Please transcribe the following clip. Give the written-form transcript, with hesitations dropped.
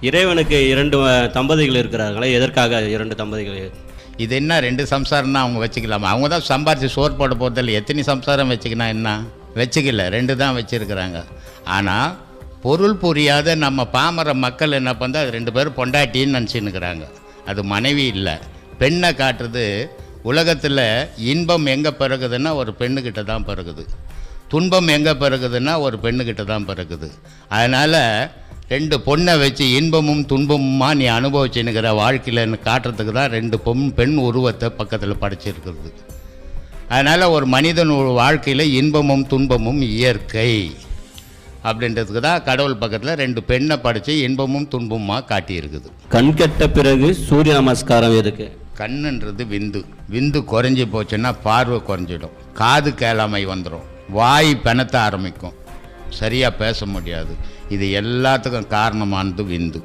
இறைவனுக்கு 2 தம்பதிகள் இருக்கிறார்களே, எதற்காக 2 தம்பதிகள்? இது என்ன 2 சம்சாரம்னா அவங்க வச்சுக்கலாமா? அவங்க தான் சம்பாரித்து சோறு போட போகிறதில்ல. எத்தனை சம்சாரம் வச்சுக்கினா என்ன? வச்சுக்கல, 2 தான் வச்சுருக்கிறாங்க. ஆனால் பொருள் புரியாத நம்ம பாமர மக்கள் என்ன பண்ணுறது, அது 2 பேரும் பொண்டாட்டின்னு நினச்சின்னுக்கிறாங்க. அது மனைவி இல்லை. பெண்ணை காட்டுறது. உலகத்தில் இன்பம் எங்கே பிறகுதுன்னா ஒரு பெண்ணுக்கிட்ட தான் பிறகுது. துன்பம் எங்கே பிறகுதுன்னா ஒரு பெண்ணுக்கிட்ட தான் பிறகுது. அதனால் 2 பொண்ணை வச்சு இன்பமும் துன்பமுமா நீ அனுபவிச்சுன்னுக்கிற வாழ்க்கையில்னு காட்டுறதுக்கு தான் 2 பெண் உருவத்தை பக்கத்தில் படைச்சிருக்கிறது. அதனால் ஒரு மனிதன் வாழ்க்கையில் இன்பமும் துன்பமும் இயற்கை அப்படின்றதுக்கு தான் கடவுள் பக்கத்தில் 2 பெண்ணை படைச்சு இன்பமும் துன்பமுமாக காட்டியிருக்குது. கண் கெட்ட பிறகு சூரிய நமஸ்காரம் எதுக்கு? கண்ணுன்றது விந்து குறைஞ்சி போச்சுன்னா பார்வை குறைஞ்சிடும், காது கேளாமை வந்துடும், வாய் பெணத்த ஆரம்பிக்கும், சரியாக பேச முடியாது. இது எல்லாத்துக்கும் காரணமானது விந்து.